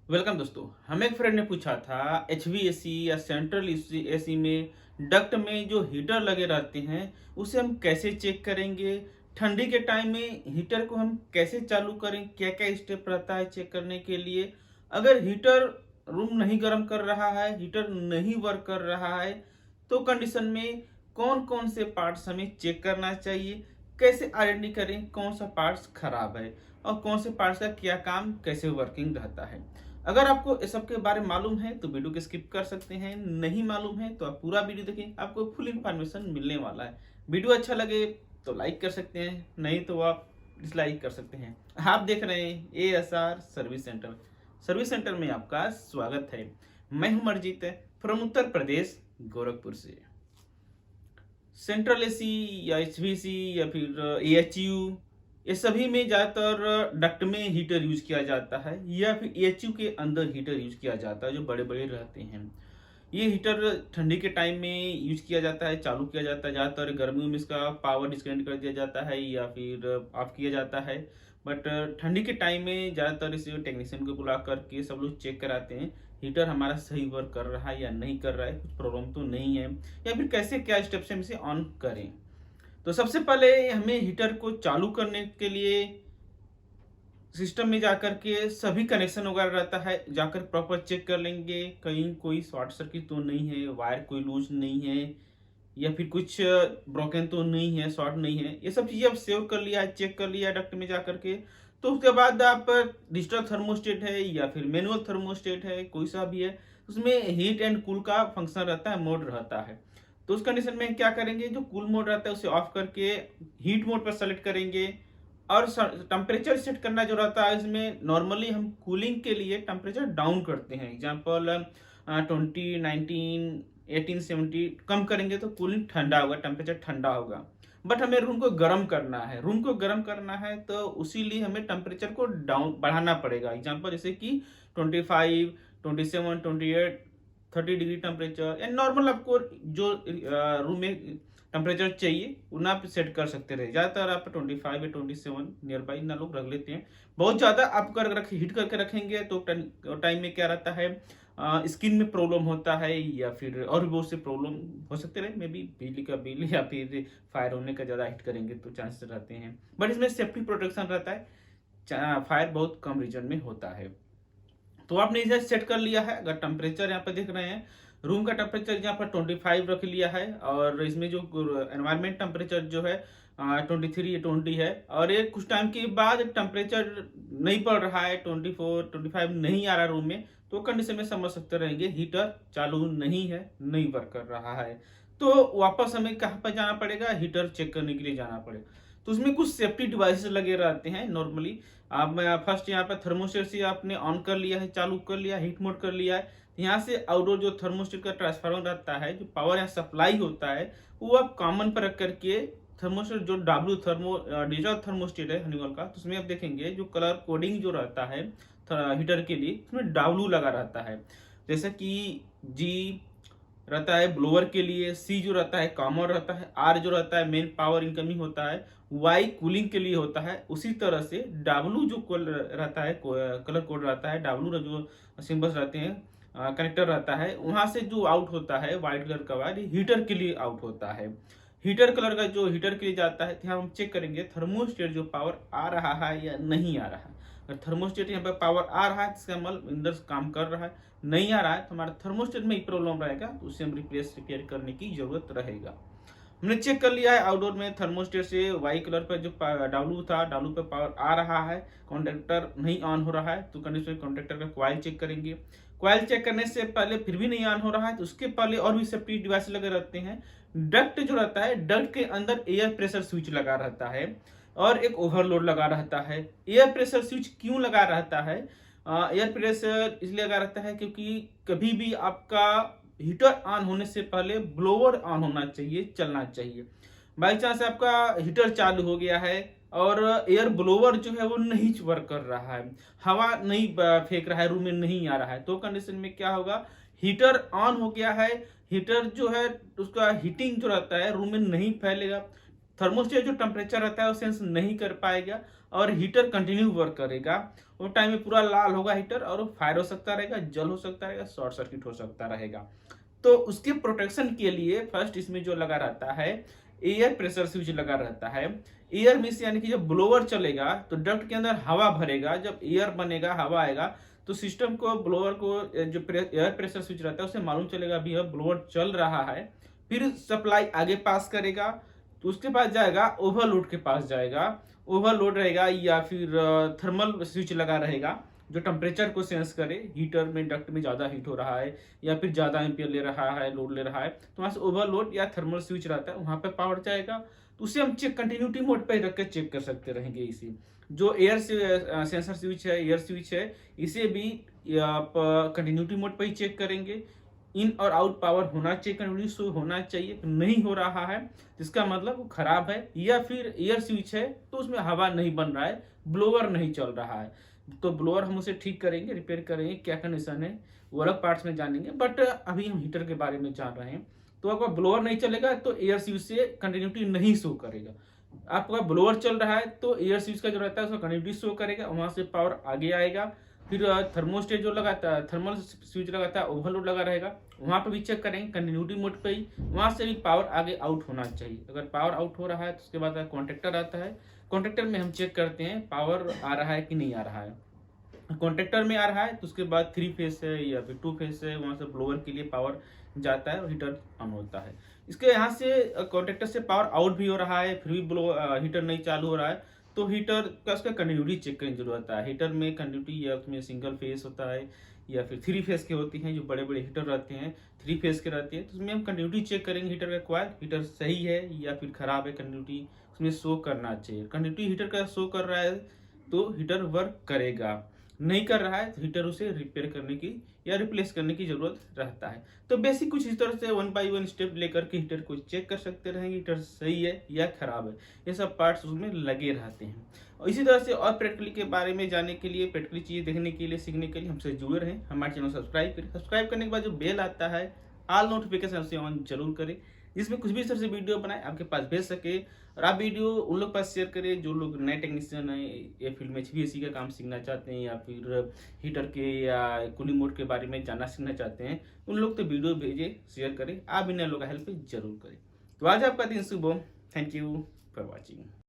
Welcome दोस्तों। हमें एक फ्रेंड ने पूछा था एचवीएसी या सेंट्रल एसी में डक्ट में जो हीटर लगे रहते हैं उसे हम कैसे चेक करेंगे। ठंडी के टाइम में हीटर को हम कैसे चालू करें, क्या क्या स्टेप रहता है चेक करने के लिए। अगर हीटर रूम नहीं गर्म कर रहा है, हीटर नहीं वर्क कर रहा है, तो कंडीशन में कौन कौन से पार्ट्स हमें चेक करना चाहिए, कैसे आइडेंटिफाई करें कौन सा पार्ट्स खराब है और कौन से पार्ट्स का क्या काम कैसे वर्किंग रहता है। अगर आपको इस सब के बारे में मालूम है तो वीडियो को स्किप कर सकते हैं, नहीं मालूम है तो आप पूरा वीडियो देखें, आपको फुल इन्फॉर्मेशन मिलने वाला है। वीडियो अच्छा लगे तो लाइक कर सकते हैं, नहीं तो आप डिसलाइक कर सकते हैं। आप देख रहे हैं ASR service centre. Service centre में आपका स्वागत है। मैं हूं मरजीत फ्रॉम उत्तर प्रदेश, गोरखपुर से। सेंट्रल एसी या HVC या फिर AHU, ये सभी में ज़्यादातर डक्ट में हीटर यूज किया जाता है या फिर AHU के अंदर हीटर यूज किया जाता है जो बड़े बड़े रहते हैं। ये हीटर ठंडी के टाइम में यूज किया जाता है, चालू किया जाता है। ज़्यादातर गर्मियों में इसका पावर डिस्कनेक्ट कर दिया जाता है या फिर ऑफ किया जाता है। बट ठंडी के टाइम में ज़्यादातर इसे टेक्नीशियन को बुला करके सब लोग चेक कराते हैं हीटर हमारा सही वर्क कर रहा है या नहीं कर रहा है, कुछ प्रॉब्लम तो नहीं है, या फिर कैसे क्या स्टेप्स हम इसे ऑन करें। तो सबसे पहले हमें हीटर को चालू करने के लिए सिस्टम में जाकर के सभी कनेक्शन वगैरह रहता है, जाकर प्रॉपर चेक कर लेंगे कहीं कोई शॉर्ट सर्किट तो नहीं है, वायर कोई लूज नहीं है, या फिर कुछ ब्रोकन तो नहीं है, शॉर्ट नहीं है। ये सब चीज़ें आप सेव कर लिया है, चेक कर लिया है डक्ट में जाकर के। तो उसके बाद आप डिजिटल थर्मोस्टेट है या फिर मैनुअल थर्मोस्टेट है, कोई सा भी है, उसमें हीट एंड कूल का फंक्शन रहता है, मोड रहता है। तो उस कंडीशन में क्या करेंगे, जो कूल मोड रहता है उसे ऑफ करके हीट मोड पर सेलेक्ट करेंगे। और टेम्परेचर सेट करना जो रहता है, इसमें नॉर्मली हम कूलिंग के लिए टेम्परेचर डाउन करते हैं। एग्जांपल 20, 19, 18, 70 कम करेंगे तो कूलिंग ठंडा होगा, टेम्परेचर ठंडा होगा। बट हमें रूम को गर्म करना है, रूम को गर्म करना है तो उसीलिए हमें टेम्परेचर को डाउन बढ़ाना पड़ेगा। एग्जांपल जैसे कि 25, 27, 28, 30 डिग्री टेम्परेचर, या नॉर्मल आपको जो रूम में टेम्परेचर चाहिए उतना आप सेट कर सकते रहे। ज़्यादातर आप 25 या 27 नियर बाई ना लोग रख लेते हैं। बहुत ज़्यादा आप कर रख हीट करके रखेंगे तो टाइम में क्या रहता है, स्किन में प्रॉब्लम होता है या फिर और भी बहुत से प्रॉब्लम हो सकते रहे। मे बी बिजली का बिल या फिर फायर होने का ज़्यादा हीट करेंगे तो चांसेस रहते हैं। बट इसमें सेफ्टी प्रोटेक्शन रहता है, फायर बहुत कम रीजन में होता है। तो आपने इसे सेट कर लिया है। अगर टेम्परेचर यहाँ पे देख रहे हैं, रूम का टेम्परेचर यहाँ पर 25 रख लिया है, और इसमें जो एनवायरमेंट टेम्परेचर जो है 23 या 20 है। और ये कुछ टाइम के बाद टेम्परेचर नहीं पड़ रहा है, 24, 25 नहीं आ रहा रूम में, तो कंडीशन में समझ सकते रहेंगे हीटर चालू नहीं है, नहीं वर्क कर रहा है। तो वापस हमें कहाँ पर जाना पड़ेगा, हीटर चेक करने के लिए जाना पड़ेगा। तो उसमें कुछ सेफ्टी डिवाइसेस लगे रहते हैं नॉर्मली। आप फर्स्ट यहाँ पर थर्मोस्टेट से आपने ऑन कर लिया है, चालू कर लिया, हीट मोड कर लिया है। यहाँ से आउटडोर जो थर्मोस्टेट का ट्रांसफार्मर रहता है, जो पावर यहाँ सप्लाई होता है, वो आप कॉमन पर रख करके थर्मोस्टेट जो डिजिटल थर्मोस्टेट है हनीवेल का, तो उसमें आप देखेंगे जो कलर कोडिंग जो रहता है हीटर के लिए, उसमें W लगा रहता है। जैसे कि G रहता है ब्लोअर के लिए, सी जो रहता है कॉमन रहता है, आर जो रहता है मेन पावर इनकमिंग होता है, वाई कूलिंग के लिए होता है। उसी तरह से डब्लू जो रहता है, कलर कोड रहता है, डब्लू जो सिंबल्स रहते हैं, कनेक्टर रहता है, वहां से जो आउट होता है व्हाइट कलर का वायर, हीटर के लिए आउट होता है। हीटर कलर का जो हीटर के लिए जाता है, यहाँ हम चेक करेंगे थर्मोस्टेट जो पावर आ रहा है या नहीं आ रहा है। अगर थर्मोस्टेट यहाँ पर पावर आ रहा है तो इसका मतलब अंदर काम कर रहा है, नहीं आ रहा है तो हमारा थर्मोस्टेट में ही प्रॉब्लम रहेगा, तो उसे हम रिपेयर करने की जरूरत रहेगा। हमने चेक कर लिया है आउटडोर में थर्मोस्टेट से वाई कलर पर जो W था, W पे पावर आ रहा है, कॉन्ट्रैक्टर नहीं ऑन हो रहा है, तो कंडीशन कॉन्ट्रैक्टर का कॉइल चेक करेंगे। कॉइल चेक करने से पहले फिर भी नहीं ऑन हो रहा है, तो उसके पहले और भी सेफ्टी डिवाइस लगे रहते हैं। डक्ट जो रहता है, डक्ट के अंदर एयर प्रेशर स्विच लगा रहता है और एक ओवरलोड लगा रहता है। एयर प्रेशर स्विच क्यों लगा रहता है, एयर प्रेशर इसलिए लगा रहता है क्योंकि कभी भी आपका हीटर ऑन होने से पहले ब्लोअर ऑन होना चाहिए, चलना चाहिए। बाई चांस आपका हीटर चालू हो गया है और एयर ब्लोअर जो है वो नहीं वर्क कर रहा है, हवा नहीं फेंक रहा है, रूम में नहीं आ रहा है, तो कंडीशन में क्या होगा, हीटर ऑन हो गया है, हीटर जो है उसका हीटिंग जो रहता है रूम में नहीं फैलेगा, थर्मोस्टेट जो टेम्परेचर रहता है वो सेंस नहीं कर पाएगा और हीटर कंटिन्यू वर्क करेगा। वो टाइम में पूरा लाल होगा हीटर और वो फायर हो सकता रहेगा, जल हो सकता रहेगा, शॉर्ट सर्किट हो सकता रहेगा। तो उसके प्रोटेक्शन के लिए फर्स्ट इसमें जो लगा रहता है एयर प्रेशर स्विच लगा रहता है। एयर मीन्स यानी कि जब ब्लोअर चलेगा तो डक्ट के अंदर हवा भरेगा, जब एयर बनेगा हवा आएगा तो सिस्टम को ब्लोअर को जो एयर प्रेशर स्विच रहता है उसे मालूम चलेगा अभी अब ब्लोअर चल रहा है। फिर सप्लाई आगे पास करेगा तो उसके पास जाएगा, ओवरलोड के पास जाएगा। ओवरलोड रहेगा या फिर थर्मल स्विच लगा रहेगा जो टेम्परेचर को सेंस करे, हीटर में डक्ट में ज़्यादा हीट हो रहा है या फिर ज़्यादा एम्पियर ले रहा है, लोड ले रहा है, तो वहाँ से ओवरलोड या थर्मल स्विच रहता है, वहाँ पे पावर जाएगा। तो उसे हम चेक कंटिन्यूटी मोड पे रख के चेक कर सकते रहेंगे। इसी जो एयर सेंसर स्विच है, एयर स्विच है, इसे भी आप कंटिन्यूटी मोड पे ही चेक करेंगे। इन और आउट पावर होना चाहिए, कंटिन्यूटी शो होना चाहिए। नहीं हो रहा है जिसका मतलब वो खराब है, या फिर एयर स्विच है तो उसमें हवा नहीं बन रहा है, ब्लोअर नहीं चल रहा है। तो ब्लोअर हम उसे ठीक करेंगे, रिपेयर करेंगे, क्या कंडीशन है वो अलग पार्ट्स में जानेंगे, बट अभी हम हीटर के बारे में जान रहे हैं। तो अगर ब्लोअर नहीं चलेगा तो एयर स्विच से कंटिन्यूटी नहीं शो करेगा। आपका ब्लोअर चल रहा है तो एयर स्विच का जो रहता है उसका कंटिन्यूटी शो करेगा, वहां से पावर आगे आएगा। फिर थर्मोस्टेट जो लगाता है, थर्मल स्विच लगाता है, ओवरलोड लगा रहेगा, वहां पर भी चेक करेंगे कंटिन्यूटी मोड पे ही, वहां से भी पावर आगे आउट होना चाहिए। अगर पावर आउट हो रहा है तो उसके बाद कॉन्ट्रेक्टर आता है। कॉन्ट्रेक्टर में हम चेक करते हैं पावर आ रहा है कि नहीं आ रहा है। कॉन्ट्रेक्टर में आ रहा है तो उसके बाद 3 फेस है या फिर 2 फेस है, वहां से ब्लोअर के लिए पावर जाता है और हीटर ऑन होता है। इसके यहाँ से कॉन्ट्रेक्टर से पावर आउट भी हो रहा है फिर भी हीटर नहीं चालू हो रहा है, तो हीटर का उसका कंटिन्यूटी चेक करने की जरूरत होता है। हीटर में कंटिन्यूटी या उसमें सिंगल फेस होता है या फिर 3 फेस के होती हैं, जो बड़े बड़े हीटर रहते हैं 3 फेस के रहते हैं, तो उसमें हम कंटिन्यूटी चेक करेंगे। हीटर का क्वाइल हीटर सही है या फिर खराब है, कंटिन्यूटी उसमें शो करना चाहिए। कंटिन्यूटी हीटर का शो कर रहा है तो हीटर वर्क करेगा, नहीं कर रहा है तो हीटर उसे रिपेयर करने की या रिप्लेस करने की जरूरत रहता है। तो बेसिक कुछ इस तरह से 1 बाय 1 स्टेप लेकर के हीटर को चेक कर सकते रहेंगे, हीटर सही है या खराब है, ये सब पार्ट्स उसमें लगे रहते हैं। और इसी तरह से और प्रैक्टिकली के बारे में जानने के लिए, प्रैक्टिकली चीज़ देखने के लिए, सीखने के लिए हमसे जुड़े रहें। हमारे चैनल सब्सक्राइब करें, सब्सक्राइब करने के बाद जो बेल आता है ऑल नोटिफिकेशन उसे ऑन जरूर करें, जिसमें कुछ भी इस तरह से वीडियो बनाए आपके पास भेज सके। और आप वीडियो उन लोग पास शेयर करें जो लोग नए टेक्नीशियन हैं, ये फील्ड में HVAC का काम सीखना चाहते हैं या फिर हीटर के या कूलिंग मोड के बारे में जानना सीखना चाहते हैं। उन लोग तो वीडियो भेजें, शेयर करें, आप इन लोगों का हेल्प जरूर करें। तो आज आपका दिन शुभ हो। Thank you for watching.